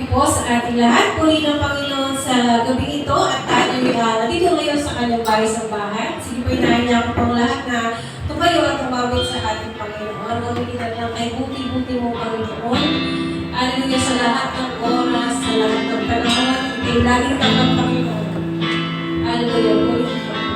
po sa ating lahat. Puri ng Panginoon sa gabi ito at tayo nandito ngayon sa kanyang bahay-sambahan. Sige po, inahin niya ako pang lahat na tumayo at tumawid sa ating Panginoon. Gawin kita lang kay buti-buti mo, Panginoon. Hallelujah sa lahat ng oras, sa lahat ng panahon. Ikay laging tanggap, Panginoon. Hallelujah. Puri ng Panginoon.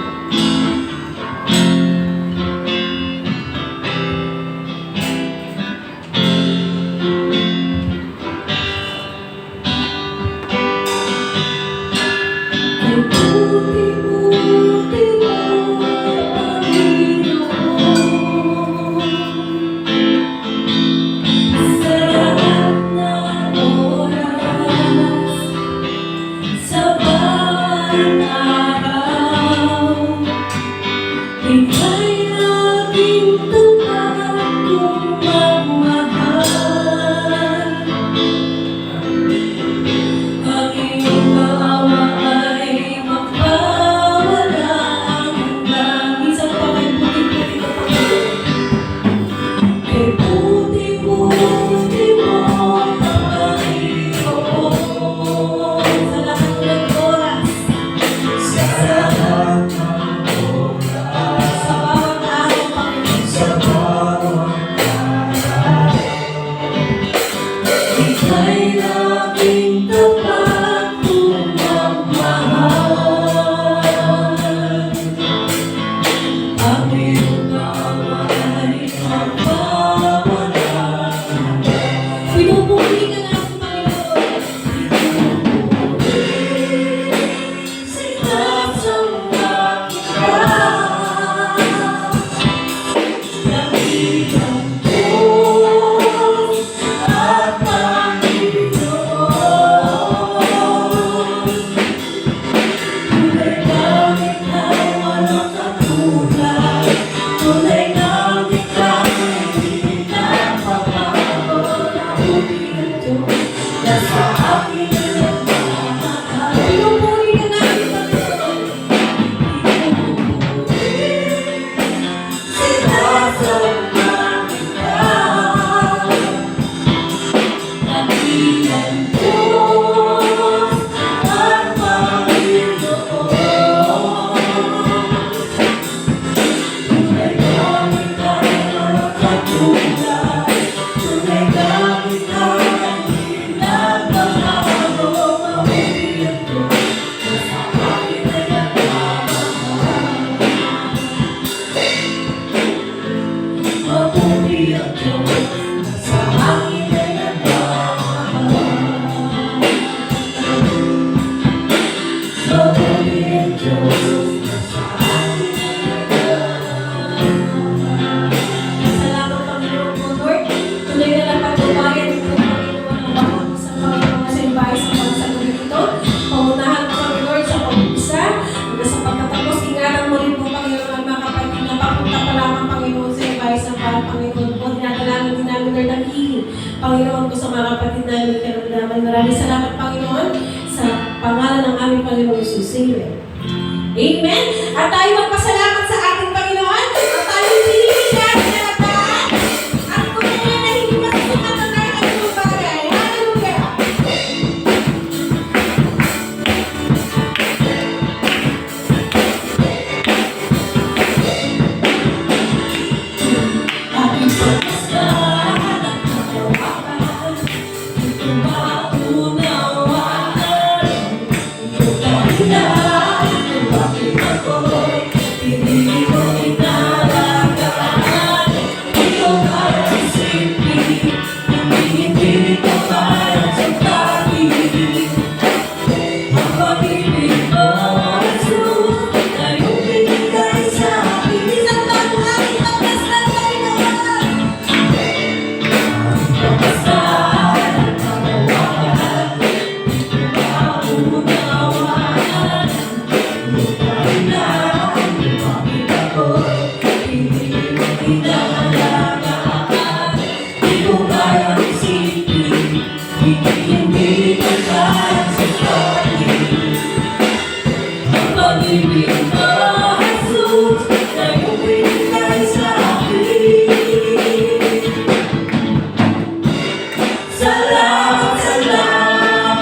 Panginoon ko sa mga kapatid namin karamdaman. Maraming salamat, Panginoon, sa pangalan ng aming Panginoon Jesus. Amen. At tayo magpasalamat sa ating Panginoon. At tayo pinili natin na nataan. At kung mga na hindi masusukat na tayo ang mga bagay. Hallelujah. Salamat, salamat.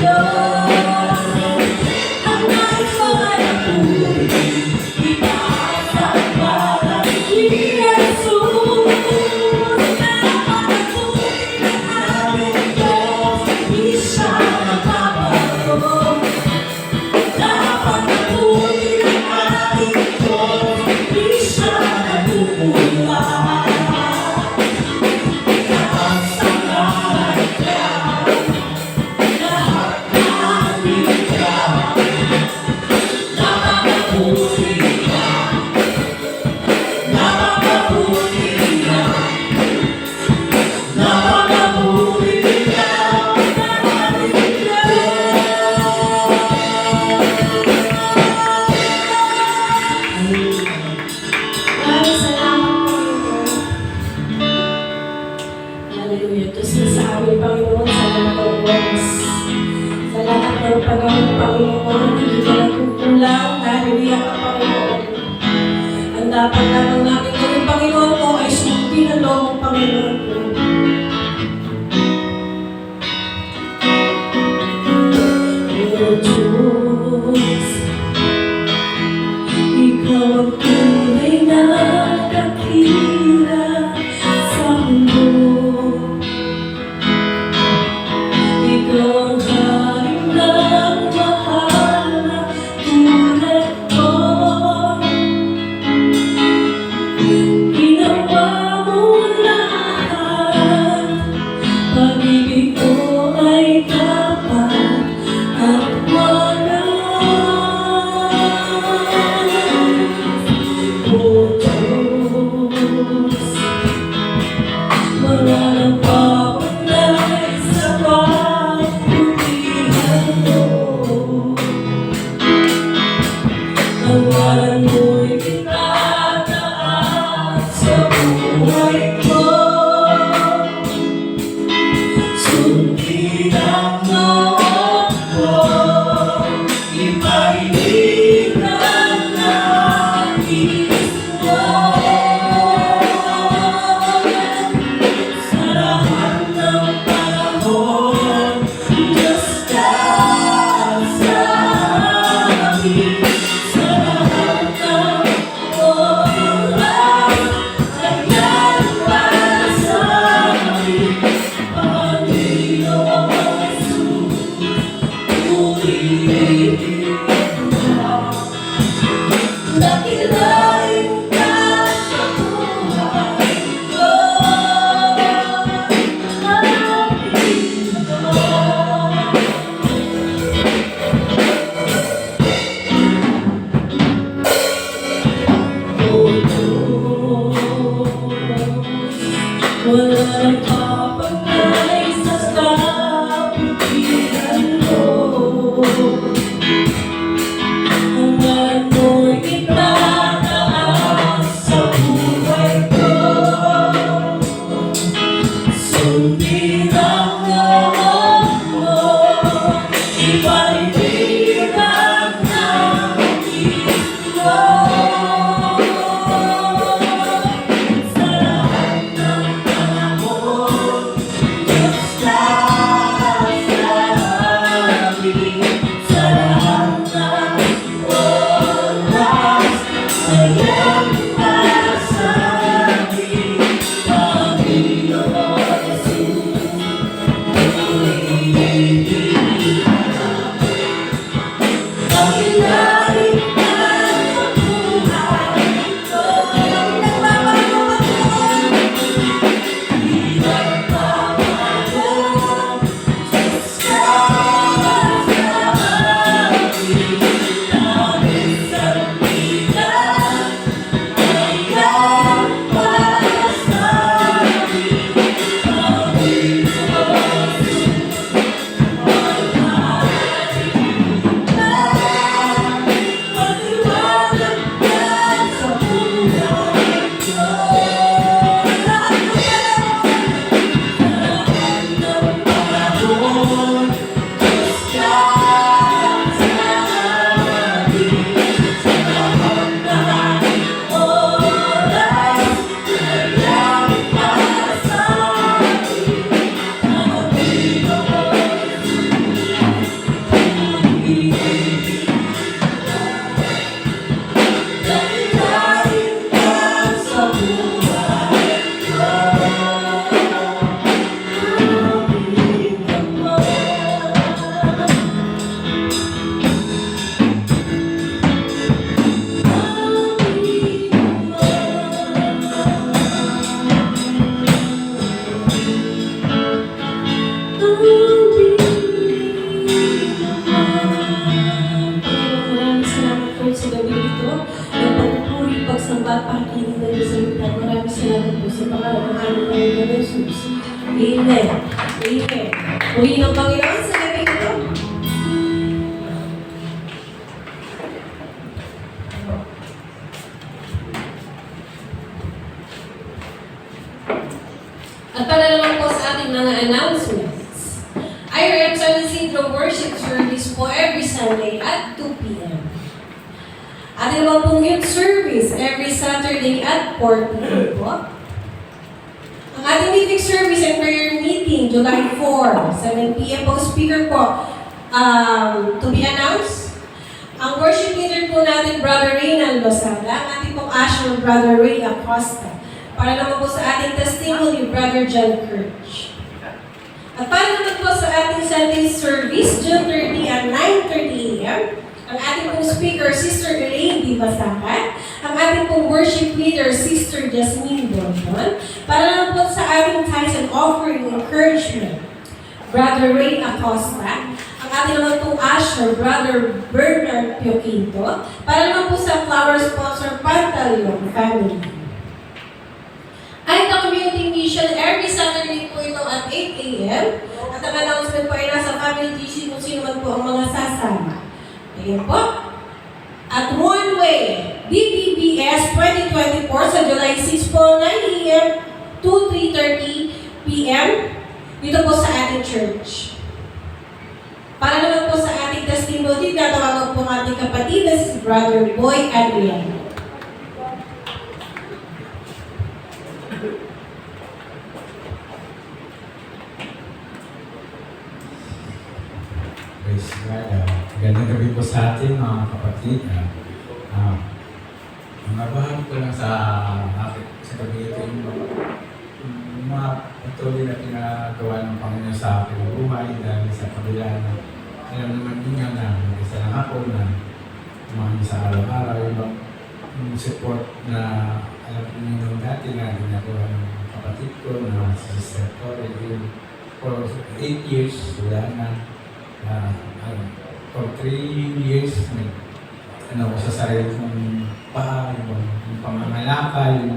Diyos. Ang nais ko ay mabuti, itaas ang pangalan ni Jesus. Napakatuloy ng ating Diyos, di siya nagbabago. Napakatuloy ng ating Diyos, di siya nagmumula. Itaas ang ngalan niya, lahat ng bigla. Napakatuloy niya, napakatuloy niya, napakatuloy niya, maraming salamat po, Lord. Hallelujah. Diyos na sa amin, Panginoon, sa lahat ng oras. Sa lahat ng panahon, Panginoon, hindi ka nagkukulang. Hallelujah ka, Panginoon. Ang dapat lamang namin gawin, Panginoon ko, ay sundin ang loob ng Panginoon ko. O Diyos, Ikaw ang tunay na dakila sa mundo. Ikaw ang haring nagmahal na tulad ko. Ginawa mo lahat, pag-ibig ko ay tapat at wagas. O Diyos, wala nang papunay sa kabutihan mo. Ang ngalan mo'y itataas sa buhay ko. Sundin ang loob ko, ipaibigan ang nais mo. Sa lahat ng panahon, Diyos ka sa amin. Sa lahat ng oras, ayan para sa amin. Panginoon Jesus, purihin mo. Dakilain ka sa buhay ko. Hanapin mo. O Diyos, wala nang papagnay sa kabutihan mo. Ang ngalan mo'y itataas sa buhay ko. Sundin ang loob mo, ipaibigan ang nais mo. Sa lahat ng panahon, Diyos ka sa amin. Sa lahat ng oras, ayan para sa amin. Panginoon Jesus, purihin namin sa litan. Maraming salamat po sa pangalan ng aming Panginoon Jesus. Amen. Amen. Purihin ang Panginoon sa gabi ito. At para naman po sa ating mga announcements, IRM San Isidro Worship Service po every Sunday at 2 p.m. Ating naman pong youth service every Saturday at 4 p.m. po. Ang ating meeting service and prayer meeting, July 4, 7 p.m. po. Speaker po, to be announced. Ang worship leader po natin, Brother Reynan Losada. Ang ating pong usher, Brother Ray Acosta. Para naman po sa ating testimony, Brother John Kirch. At para naman po sa ating Sunday service, June 30 at 9:30 a.m., ang ating pong speaker, Sister Elaine Di Basakan. Ang ating pong worship leader, Sister Jasmine Bonbon. Para naman po sa ating tithes and offering encouragement, Brother Ray Acosta. Ang ating naman pong usher, Brother Bernard Pioquinto. Para naman po sa flower sponsor, Pantaleon Family. Ay, the community mission, every Saturday po ito at 8 a.m. At ang announcement po ay nasa family GC kung sino man po ang mga sasama. Ayan po. At One Way, BBBS 2024 sa July 6 po, 9 a.m. to 3:30 p.m. dito po sa ating church. Para naman po sa ating testimony, tatawagan po ang ating kapatid na si Brother Boy Adrian. Praise God. Magandang gabi po sa atin mga kapatid. Mabahagi ko lang sa gabi ito yung mga patuloy na pinagawa ng Panginoon sa aking buhay dahil sa kabila na alam naman din nga na isa lang ako na mga sa araw-araw yung support na alam ko nyo dati na ginagawa ng kapatid ko na si Sister Torre for 8 years wala na. For 3 years, sa sarili kong paa, yung pangangalakal, yung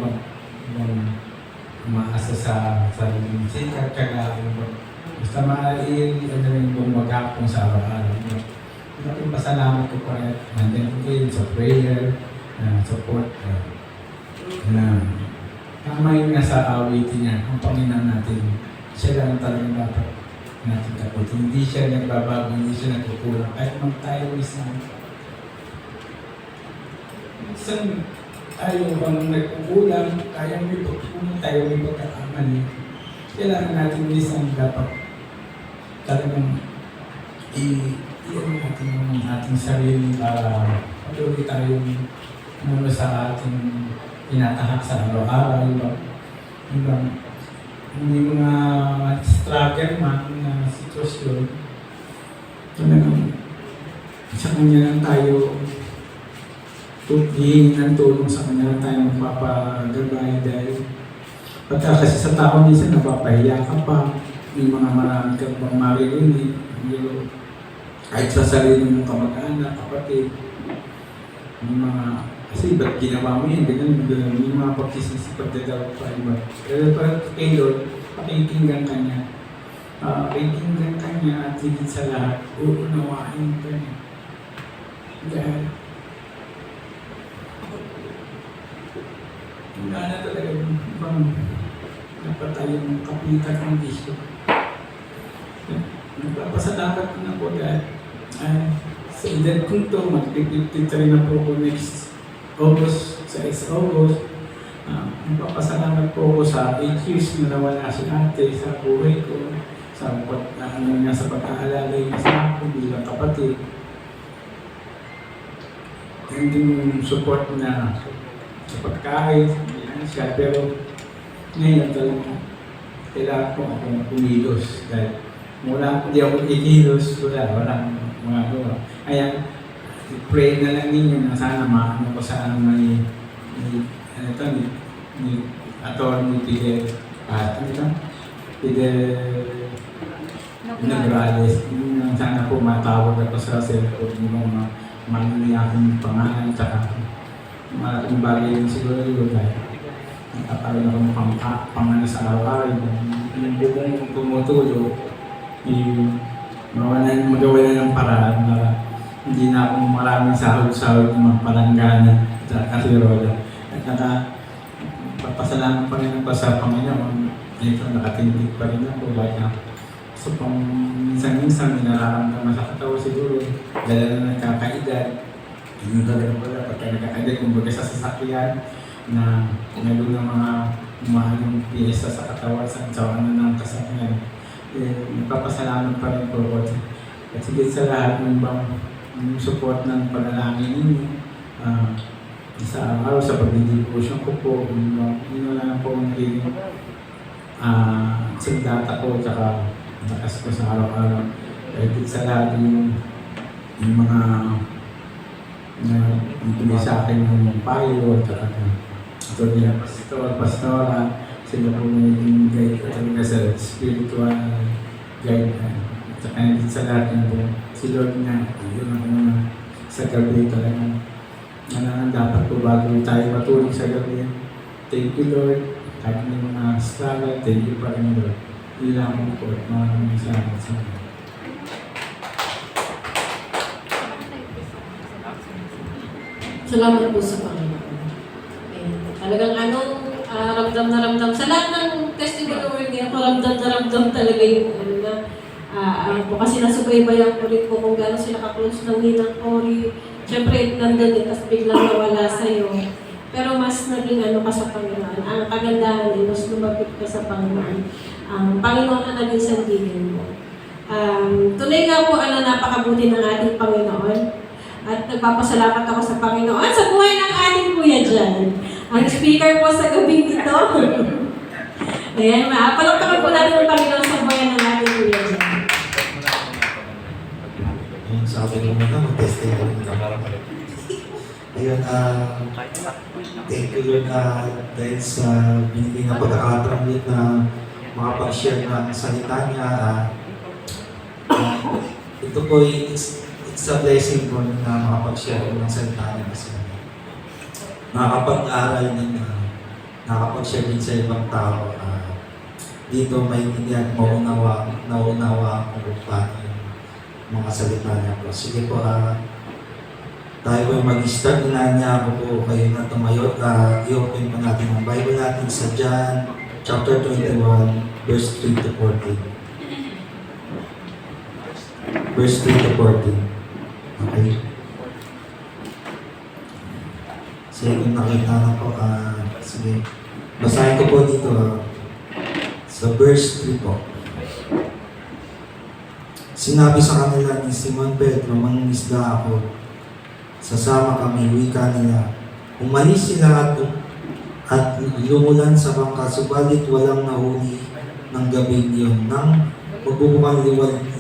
umaasa sa sariling sikat, kaya basta yung bumagapon sa araw-araw. Yung pasalamat ko pa rin, nandiyan ko din sa prayer, support, na tama yung nasa awitin niya, ang Panginoon natin, siya lang talagang dapat natin kapit. Hindi siya nagbabago, hindi siya nagkukulang. Kahit mang tayo isang tayo bang nagkukulang, tayo may pagkukulang, tayo may pagkakamali. Kailangan natin isang dapat talagang i-ano natin yung ating sarili para patuloy tayong mula sa ating tinatahak sa araw-araw. May mga struggle man na sitwasyon, talagang sa kanya lang tayo hihingi ng tulong, sa kanya lang tayo magpapagabay dahil pagka kasi sa tao minsan napapahiya ka pa, may mga marami kang pang maririnig, kahit sa sarili mong kamag-anak, kapatid, may mga kasi ba't ginawa mo yun? May mga pagsisisi, pagdadaw pa iba. Pero parang kay Lord, pakinggan ka niya. Pakinggan ka niya at higit sa lahat, uunawain ka niya. Dahil, wala na talaga yung ibang napatayong kapitan ng disyo. Nagpapasalamat na po dahil sa edad kong ito, mag-53 na po ako next August, sa August, nagpapasalamat po ako sa 8 years na nawala si ate sa buhay ko, sa pag-aalala niya sa ako bilang kapatid. Hindi yung support na sa pagkain, siya, pero ngayon talaga kailangan ko akong kumilos dahil hindi ako ikilos, walang mga gawa. Kaya, pray na lang ninyo na sana maano ko sa may attorney Fidel Nagrales. Sana po matawag ako sa cellphone yung mga akong pangalan, tsaka malaking bagay yung siguro yun dahil nagkakaroon ako ng pangano sa araw-araw. Yung bubong tumutulo, magawa na ng paraan na hindi na ako maraming sahod-sahod ng mga palanggana sa kasirola. At papasalamat pa rin ako sa Panginoon. Ito, nakatindig pa rin ako. So, minsan-minsan, may nararamdaman sa katawa siguro. Dala na nagkakaedad. Yun talaga pala, pagka nagkakaedad, kumbaga sa sasakyan, na meron ng mga umahanong piyesa sa katawan, sa ano ng kasakyan. Nagpapasalamat pa rin po ako. At sigit sa lahat ng yung support ng panalangin ninyo. Sa araw, sa pag-devotion ko po, yun na lang po ang naging sandata ko, tsaka lakas ko sa araw-araw. Kahit sa lahat yung mga na ibigay sa akin ng payo, tsaka ito niya, pastora, sila po naging guide ko talaga sa spiritual guide. Tsaka hindi sa lahat yun po, si Lord na, yun ang sa gabi talaga. Dapat po bago tayo matulog sa gabi. Thank you, Lord. Kahit may mga struggle, thank you pa rin, Lord. Ilang po at maraming salamat sa mga. Salamat po sa Panginoon. Talagang ramdam na ramdam. Sa lahat ng testimony word niya, ramdam na ramdam talaga yung kasi nasubaybayan ko rin po kung gano'n sila ka-close ng ninang Cory. Siyempre, nandun din, tapos biglang nawala sa'yo. Pero mas naging ka sa Panginoon. Ang kagandahan ay mas lumapit ka sa Panginoon. Ang Panginoon ang naging sandigan mo. Tunay nga po, napakabuti ng ating Panginoon. At nagpapasalamat ako sa Panginoon sa buhay ng ating kuya dyan. Ang speaker po sa gabi dito. Ayan, palagpakan po natin ang Panginoon sa buhay ng ating kuya dyan. Sabi ko muna, mag-testing ko rin ka. Ayun, thank you Lord dahil sa binigay na pagkakataon ulit na makapag-share ng salita niya. Ito po, it's a blessing po na makapag-share ng salita niya kasi nakakapag-aral din, nakakapag-share din sa ibang tao. Dito may hindi at naunawa kung paano mga salita niya po. Sige po, tayo po mag-start. Inahan niya ako po kayo na tumayo. I-open po natin ang Bible natin sa John chapter 21, verse 3 to 14. Verse 3 to 14. Okay. Sige, kung nakita na po, sige. Basahin ko po dito sa verse 3 po. Sinabi sa kanila ni Simon Pedro, mangingisda ako. Sasama kami, wika nila. Umalis sila at lumulan sa bangka, subalit walang nahuli ng gabi yun. Nang magbubukang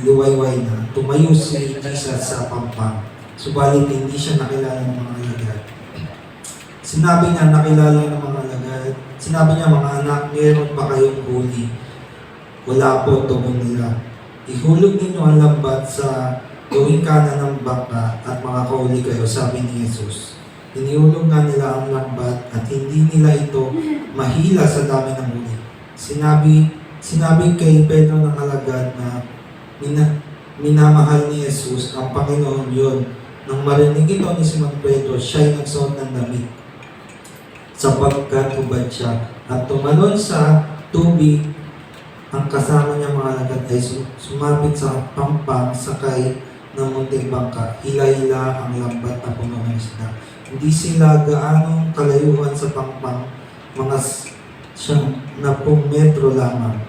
liwayway na, tumayo si Jesus sa pampang. Subalit hindi siya nakilala ng mga alagad. Sinabi niya, nakilala ng mga alagad. Sinabi niya, mga anak, meron pa kayong huli. Wala po, tugon nila. Ihulog ninyo ang lambat sa gawing kanan ng bangka at mga kahuli kayo, sabi ni Jesus. Inihulog nga nila ang lambat at hindi nila ito mahila sa dami ng huli. Sinabi kay Pedro ng alagad na minamahal ni Jesus ang Panginoon yun. Nang marinig ito ni Simon Pedro, siya'y nagsuot ng damit sapagkat hubad siya at tumalon sa tubig. Ang kasama niya mga alagad ay sumapit sa pampang sakay ng munting bangka. Hila-hila ang lambat na puno ng isda. Hindi sila gaanong kalayuhan sa pampang, mga 10 metro lamang.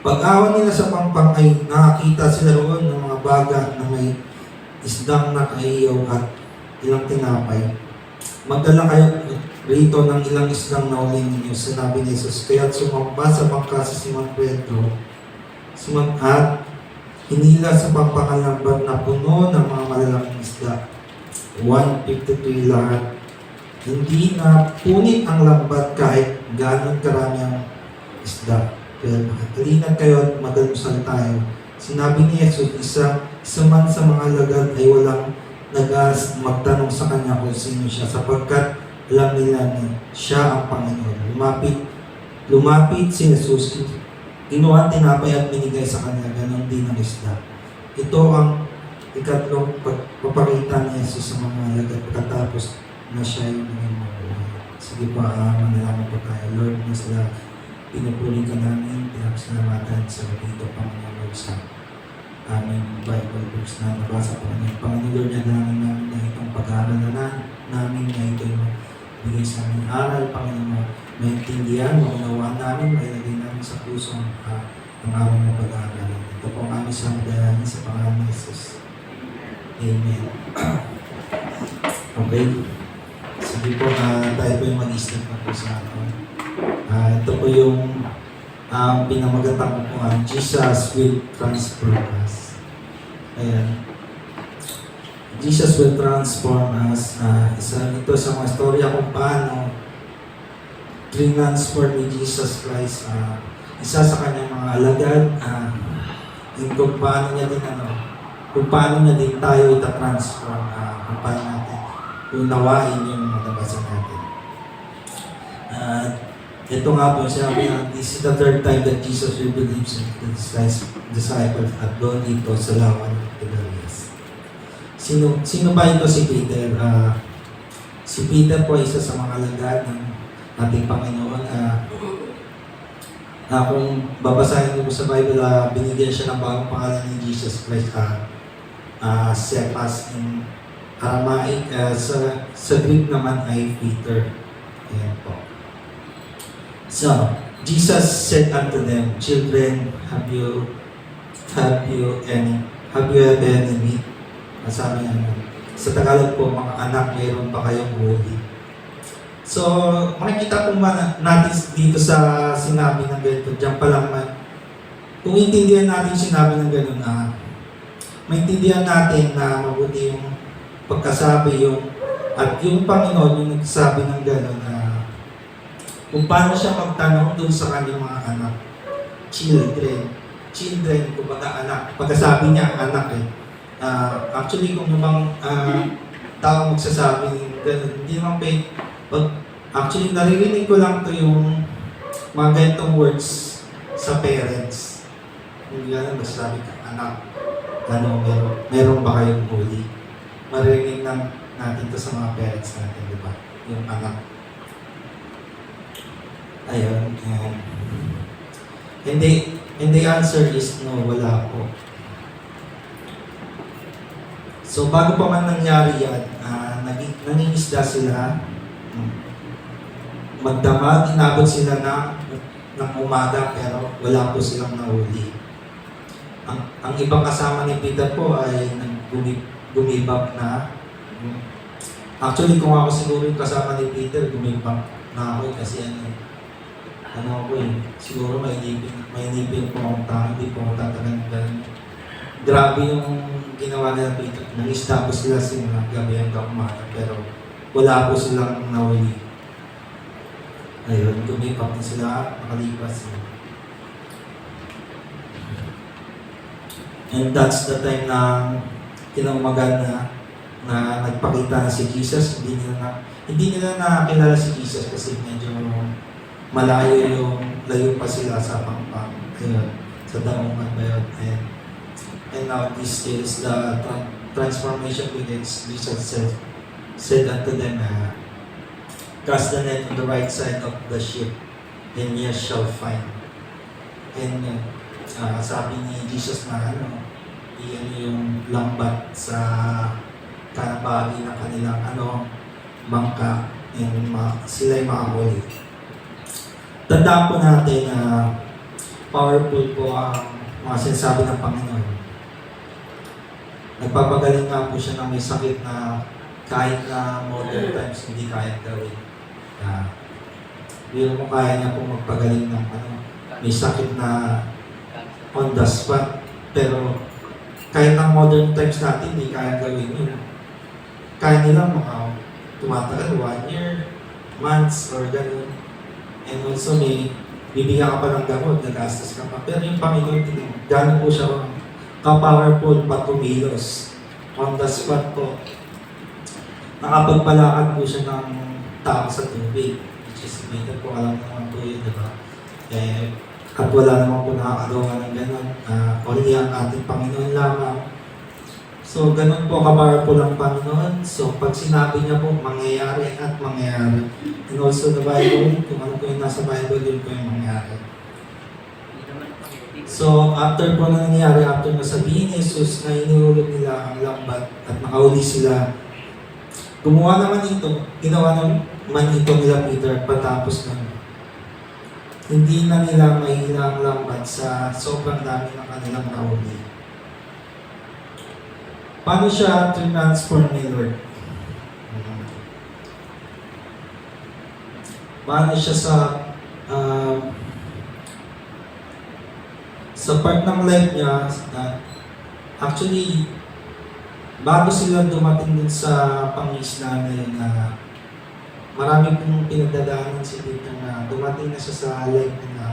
Pag-awan nila sa pampang ay nakakita sila roon ng mga baga na may isdang nakaiyaw at ilang tinapay. Magdala kayo rito ng ilang isdang nauli ninyo, sinabi ni Jesus. Kaya't sumamba sa bangka si Simon Pedro at hinila sa pampakalambat na puno ng mga malalaking isda. 153 lahat. Hindi na punit ang lambat kahit gano'n karami ang isda. Kaya halina't kayo at magdalusal tayo. Sinabi ni Jesus, isa man sa mga alagad ay walang magtanong sa kanya kung sino siya, sapagkat alam nila na siya ang Panginoon. Lumapit si Jesus, kinuha ang tinapay at binigay sa kanila, ganon din ang isda. Ito ang ikatlong pagpapakita ni Jesus sa mga alagad pagkatapos na siya yung naging mabuhay. Sige po, manalangin po tayo. Lord, na sila pinupuli ka namin, pinagsalamatan sa dito, Panginoon Lord, sa aming Bible books na nabasa po namin. Panginoon Lord, nanalangin namin na itong pag-aaralan namin na ito yung bigay sa aming aral, Panginoon, maintindihan, maunawaan namin, mailagay namin sa puso ang aming pag-aaralan. Ito po ang aming samadahan sa pangalan ni Jesus. Amen. Okay. Sige po, tayo po yung mag-step na po sa atin. Ito po yung pinamagatang ko po, Jesus will transform us. Ayan. Jesus will transform us. Ito sa mga storya kung paano transform ni Jesus Christ. Isa sa kanyang mga alagad, yung kung paano niya din kung paano niya din tayo ita-transform, kung paano natin unawain yung nabasa natin. Ito nga po, sinabi na, this is the third time that Jesus rebelieves in the disciples at doon dito sa lawan ng Tiberias. Sino ba ito si Peter? Si Peter po isa sa mga alagad ng ating Panginoon. Kung babasahin niyo po sa Bible, binigyan siya ng bagong pangalan ni Jesus Christ, Cephas in Aramaic, sa Greek naman ay Peter. Ayan po. So, Jesus said unto them, children, have you had any meat? Sabi niya, sa Tagalog po, mga anak, mayroon pa kayong huli. So, makikita po natin dito sa sinabi ng ganito, diyan pa lang kung intindihan natin sinabi ng gano'n, maintindihan natin na mabuti yung pagkasabi at yung Panginoon yung nagsabi ng gano'n kung paano siya magtanong doon sa kanyang mga anak. Children, kumbaga anak. Pagkasabi niya, anak actually, kung namang tao magsasabi gano'n, hindi naman actually, naririnig ko lang to yung mga ganitong words sa parents. Hindi lang masasabi ka, anak, meron ba kayong huli? Maririnig lang natin to sa mga parents natin, di ba? Yung anak. Ayun. And the answer is no, wala po. So, bago pa man nangyari yan, nangingisda sila, magdamag, inabot sila ng umaga, pero wala po silang nahuli. Ang ibang kasama ni Peter po ay gumibak na. Actually, kung ako siguro yung kasama ni Peter, gumibak na ako kasi siguro may inipin po akong tao, hindi po ako tatagan. Grabe yung ginawa nila Peter. Nangisda po sila gabi hanggang umaga, pero wala po silang nahuli. Ayun, gumibak na sila, nakalipas. And that's the time na kinaumagan na nagpakita na si Jesus. Hindi nila nakakilala si Jesus kasi medyo layo pa sila sa Pampang, sa Daungan ba yun. And now this is the transformation within Jesus said unto them, cast the net on the right side of the ship, and ye shall find. And sabi ni Jesus na iyan yung lambat sa kanabagi ng kanilang bangka, and sila'y makahuli. Tandaan po natin na powerful po ang mga sinasabi ng Panginoon. Nagpapagaling nga po siya ng may sakit na kahit na modern times hindi kaya gawin. Hindi mo kaya niya po magpagaling ng may sakit na on the spot. Pero kahit na modern times natin hindi kaya gawin yun. Kaya nila tumatagal 1 year, months, or gano'n. And also bibigyan ka pa ng gamot, nagastos ka pa. Pero yung Panginoon, gano'n po siya ka-powerful pa tumilos. On the spot po. Nakapagpalakad po siya ng tao sa tubig. Which is Peter po, alam naman po yun, di ba? At wala naman po nakakagawa ng gano'n. Only ang ating Panginoon lamang. So, ganun po ka-powerful ang Panginoon. So, pag sinabi niya po, mangyayari at mangyayari. And also the Bible, kung ano po yung nasa Bible, yun po yung mangyayari. So, after po na nangyari, after nasabihin ni Jesus na inihulog nila ang lambat at nakauli sila, gumawa naman ito, ginawa naman ito nila Peter patapos nun. Hindi na nila mahila ang lambat sa sobrang dami ng kanilang nahuli. Paano siya transform ni Lord? Paano siya sa part ng life niya, actually, bago sila dumating dun sa pangisla na yun, marami pong pinagdadaanan si Peter na dumating na siya sa life niya na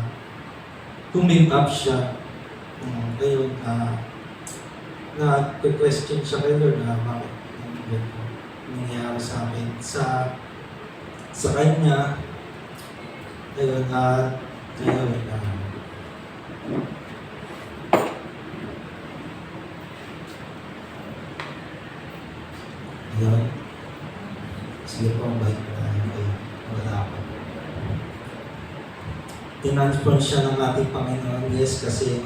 tumake up siya. Ngayon, na-question siya kay Lord na bakit nangyayari sa akin. Sa kanya, ayun, ayun. Sige po, ang bait na tayo. Wala ako. Tinransform siya ng ating Panginoon. Yes, kasi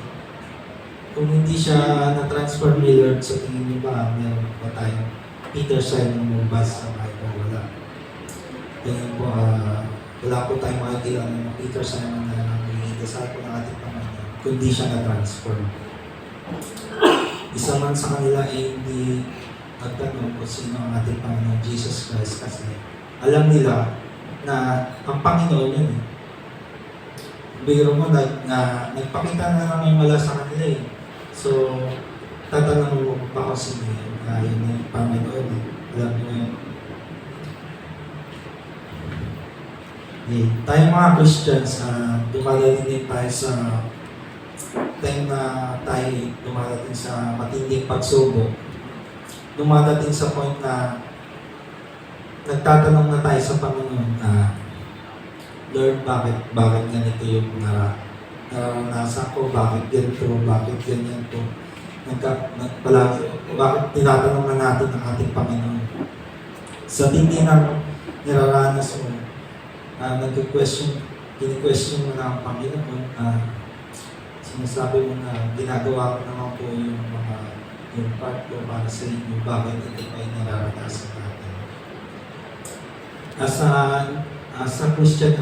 kung hindi siya na-transform ni Lord, sa tingin niyo ba, meron pa tayong Peter sign ng mubas sa Bible? Wala. Tingin po, wala po tayong makikilala ng Peter sign na nangyayasal po ng ating Panginoon, kundi siya na-transform. Isa man sa kanila ay hindi nagtanong kung sino ang ating Panginoon Jesus Christ kasi alam nila na ang Panginoon yun eh. Biro mo nagpakita na lang yung wala sa kanila eh. So, tatanong mo pa kung sino yun. Yun yung Panginoon eh. Alam mo yun. Okay. Tayo mga Christians, dumadating din tayo sa time na tayo dumadating sa matinding pagsubok. Dumadating sa point na nagtatanong na tayo sa Panginoon na Lord, bakit ganito yung naranasan ko, bakit ganito, bakit ganyan to. Bakit tinatanong na natin ang ating Panginoon. Sa tindi ng niraranas mo, kini-question mo na ang Panginoon, sinasabi mo na ginagawa ko naman po yung part ko para sa inyo, bakit ito pa yung nararanasan natin. As a Christian,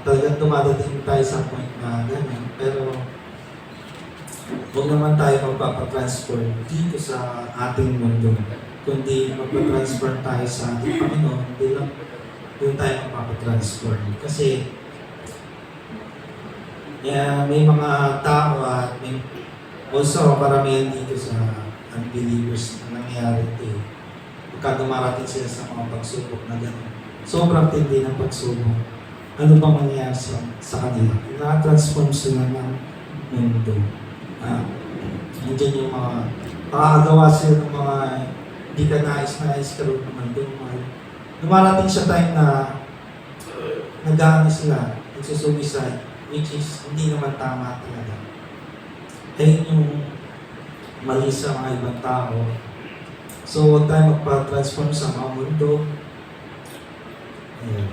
talagang dumadating tayo sa point na gano'n, pero huwag naman tayo magpapatransform dito sa ating mundo, kundi magpatransform tayo sa ating Panginoon, hindi lang doon tayo magpapatransform. Kasi may mga tao at may also karamihan dito sa unbelievers na nangyayari ito eh. Pagka dumarating sila sa mga pagsubok na gano'n, sobrang tindi ng pagsubok. Ano bang mangyayari sa kanila? Na-transform sila ng mundo. Nandiyan yung mga makakagawa sila ng mga hindi ka nais karoon ng mundo. Dumarating sa time na nag-aano sila, nagsusuicide, which is hindi naman tama talaga. Ayun yung mali sa mga ibang tao. So, huwag tayo magpa-transform sa mga mundo. Ayun.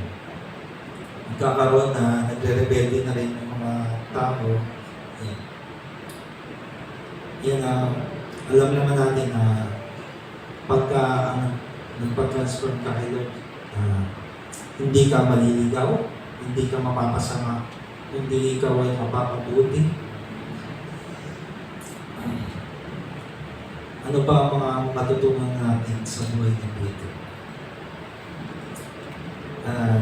Magkakaroon na nagre-rebelde na rin yung mga tao. Ayun. Yan, alam naman natin na pagka nagpa-transform ka kay Lord, hindi ka maliligaw, hindi ka mapapasama, hindi ikaw ay mapapabuti. Ano ba ang mga matutunan natin sa buhay ng Peter?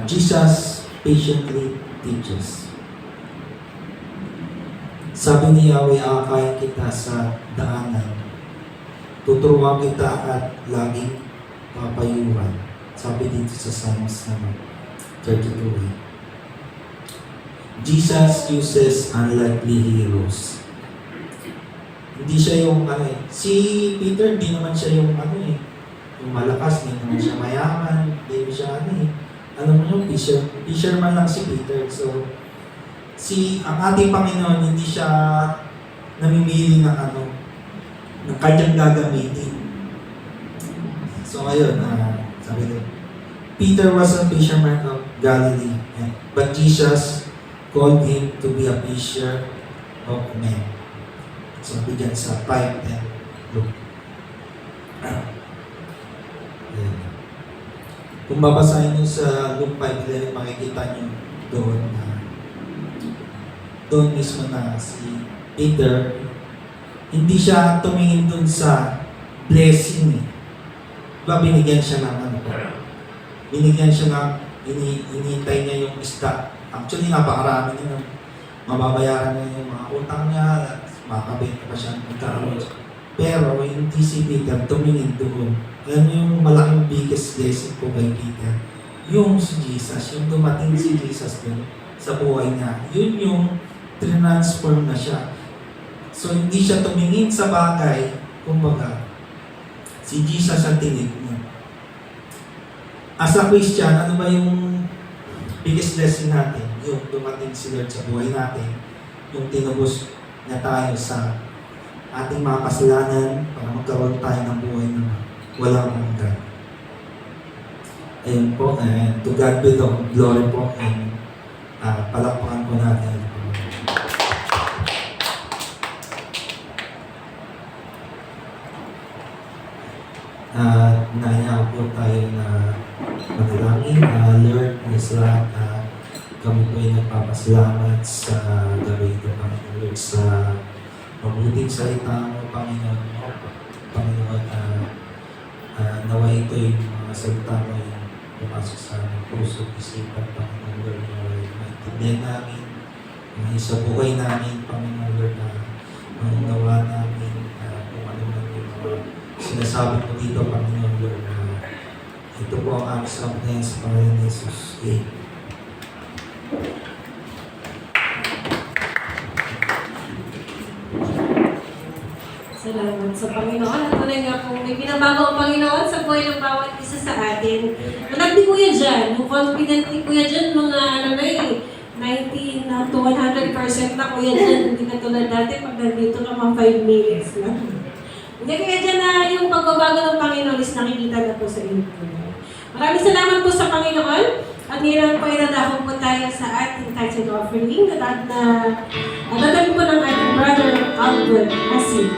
Jesus patiently teaches. Sabi ni Yahweh, aakayin kita sa daanan. Tuturuan kita at laging papayuhan. Sabi dito sa Psalms 32. Jesus uses unlikely heroes. Hindi siya yung si Peter, hindi naman siya yung yung malakas, hindi naman siya mayaman, hindi naman siya alam mo yung fisherman lang si Peter. So, ang ating Panginoon, hindi siya namimili ng ng kanyang gagamitin. So, ngayon, sabi ko, Peter was a fisherman of Galilee, but Jesus called him to be a fisher of men. So, bigyan sa 5 and Luke. Kung babasahin nyo sa Luke 5:11, makikita nyo doon doon mismo na si Peter, hindi siya tumingin doon sa blessing. Diba binigyan siya ng binigyan siya ng inintay niya yung isda. Actually, napakarami niya. Mababayaran niya yung mga utang niya, makakabenta pa siya ng pagkaroon. Pero hindi si Peter tumingin doon. Alam niyo yung malaking biggest blessing ko kay Peter? Yung si Jesus, yung dumating si Jesus doon sa buhay niya. Yun yung transform na siya. So hindi siya tumingin sa bagay, kumbaga, si Jesus ang tinig niya. As a Christian, ano ba yung biggest blessing natin? Yung dumating si Lord sa buhay natin, yung tinubos na tayo sa ating mga kasalanan para magkaroon tayo ng buhay na walang hanggan. Ayun po, to God be the glory po, and palakpakan po natin. Naiya po tayo na manalangin. Lord, sa kami po ay nagpapasalamat sa gabi ito, Panginoon Lord, sa mabuting salita mo, Panginoon. Panginoon, nawa ito yung mga salita mo yung pupasok sa aming puso, isipan, Panginoon Lord, na maintindihan namin, mga sa buhay namin, Panginoon Lord, na maunawa namin kung ano man yung mga sinasabi ko dito, Panginoon Lord, na ito po ang aming salamat sa Panginoon Jesus. Amen. Salamat sa Panginoon. At tunay nga kung may binabago ang Panginoon sa buhay ng bawat isa sa atin. Manag ni Kuya Jan, yung confident ni Kuya Jan, mga 90 na to 100% na Kuya Jan, hindi na tulad dati pag nandito ka mga 5 minutes lang. Hindi Kuya Jan na yung pagbabago ng Panginoon is nakikita na po sa inyo. Maraming salamat po sa Panginoon. At ngayon po ay dadako po tayo sa ating tithes and offering na dadagin po ng ating brother Albert Asin.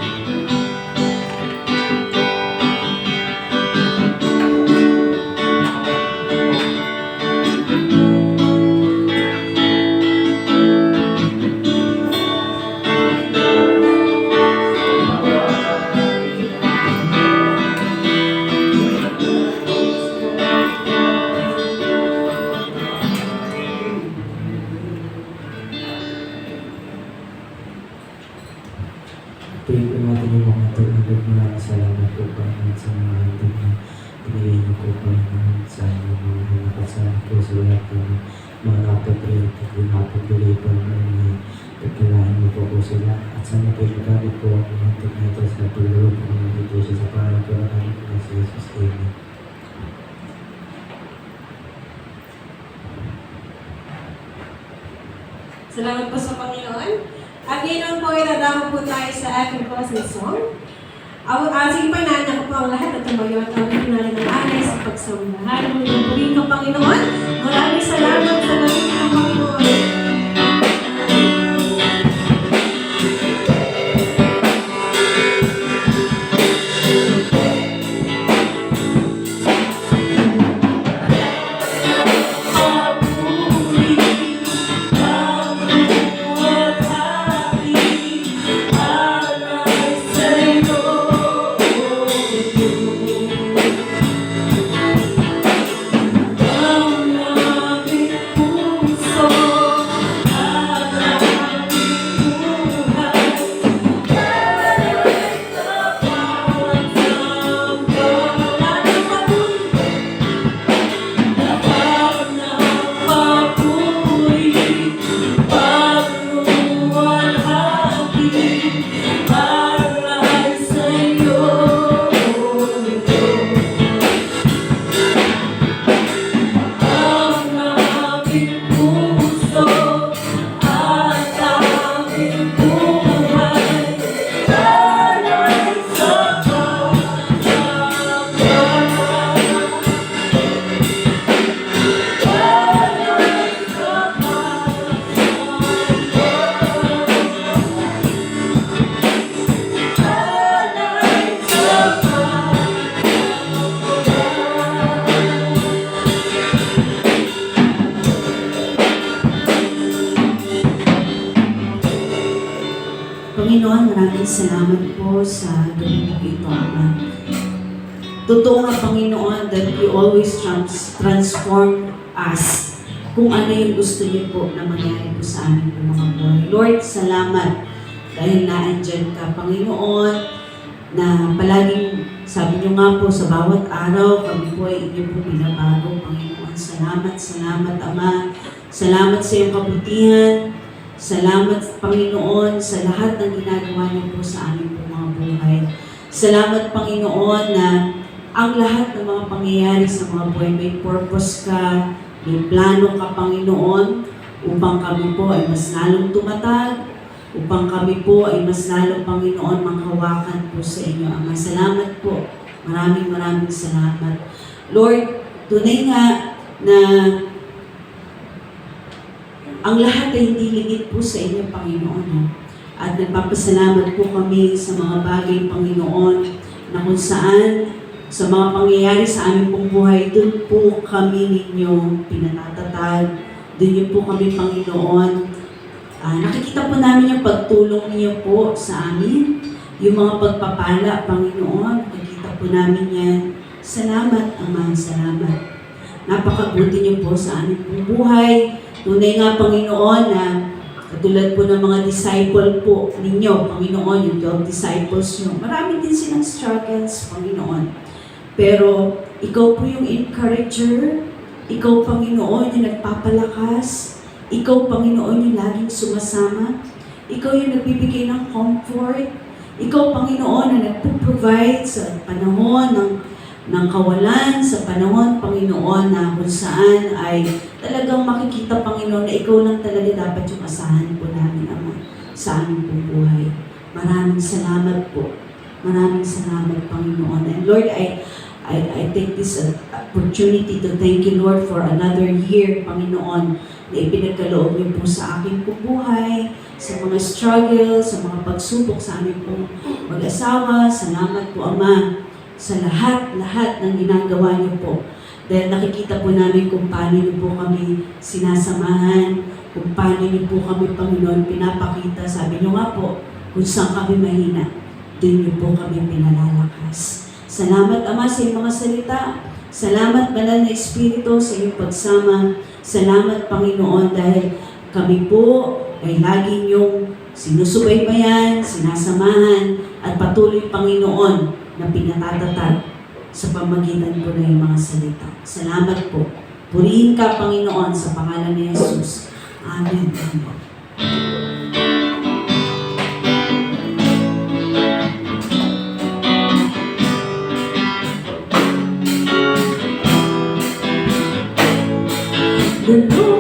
Pray po natin yung mga tulad. Maraming salamat po Panginoon sa mga handog na pinigay niyo po Panginoon sa inyong mga anak at sa po sa lahat ng mga napapray at napatuloy Panginoon. Pagkalahin mo po sila at sana po magkabit po ang mga handog na ito sa tulog ng mga dito siya sa parang po ng anak na si Jesus. Amen. Salamat po sa Panginoon. At ngayon po ay dadako po tayo sa ating closing song. Sige pa natin po ang lahat at tumayo at tawagin natin ang alay sa pagsambahan. Muli ka Panginoon. Maraming salamat sa gabi ng Panginoon. So salamat po sa gabi po ito, Ama. Totoo nga, Panginoon, that you always transform us kung ano yung gusto niyo po na mangyari po sa amin po mga buhay. Lord, salamat dahil naandyan ka, Panginoon, na palaging sabi niyo nga po sa bawat araw, kami po ay inyo po binabago, Panginoon. Salamat, salamat, Ama. Salamat sa iyong kabutihan. Salamat, Panginoon, sa lahat ng ginagawa niyo po sa amin po mga buhay. Salamat, Panginoon, na ang lahat ng mga pangyayari sa mga buhay, may purpose ka, may plano ka, Panginoon, upang kami po ay mas lalong tumatag, upang kami po ay mas lalong, Panginoon, manghawakan po sa inyo, Ama. Salamat po. Maraming salamat. Lord, tunay nga na ang lahat ay hindi ligit po sa inyo, Panginoon. At nagpapasalamat po kami sa mga bagay, Panginoon, na kung saan sa mga pangyayari sa aming pong buhay, doon po kami ninyo pinatatatag. Doon niyo po kami, Panginoon. Nakikita po namin yung pagtulong niyo po sa amin. Yung mga pagpapala, Panginoon, nakikita po namin yan. Salamat, Ama, salamat. Napakabuti niyo po sa aming pong buhay. Tunay nga, Panginoon, na katulad po ng mga disciple po ninyo, Panginoon, yung 12 disciples nyo. Marami din silang struggles, Panginoon. Pero ikaw po yung encourager, ikaw, Panginoon, yung nagpapalakas, ikaw, Panginoon, yung laging sumasama, ikaw yung nagbibigay ng comfort, ikaw, Panginoon, na nagpo-provide sa panahon ng kawalan, sa panahon, Panginoon, na kung saan ay talagang makikita, Panginoon, na ikaw lang talaga dapat yung asahan po namin, Ama, sa aming pong buhay. Maraming salamat po. Maraming salamat, Panginoon. And Lord, I take this opportunity to thank you, Lord, for another year, Panginoon, na ipinagkaloob niyo po sa aking buhay, sa mga struggles, sa mga pagsubok sa aming pong mag-asawa. Salamat po, Ama, sa lahat ng ginagawa niyo po. Dahil nakikita po namin kung paano niyo po kami sinasamahan, kung paano niyo po kami, Panginoon, pinapakita. Sabi niyo nga po, kung saan kami mahina, doon niyo po kami pinalalakas. Salamat, Ama, sa iyong mga salita. Salamat, Banal na Espiritu, sa iyong pagsama. Salamat, Panginoon, dahil kami po ay laging yung sinusubaybayan, sinasamahan, at patuloy, Panginoon, na pinatatatag sa pamagitan po na iyong mga salita. Salamat po. Purihin ka, Panginoon, sa pangalan ni Jesus. Amen. Amen. The Lord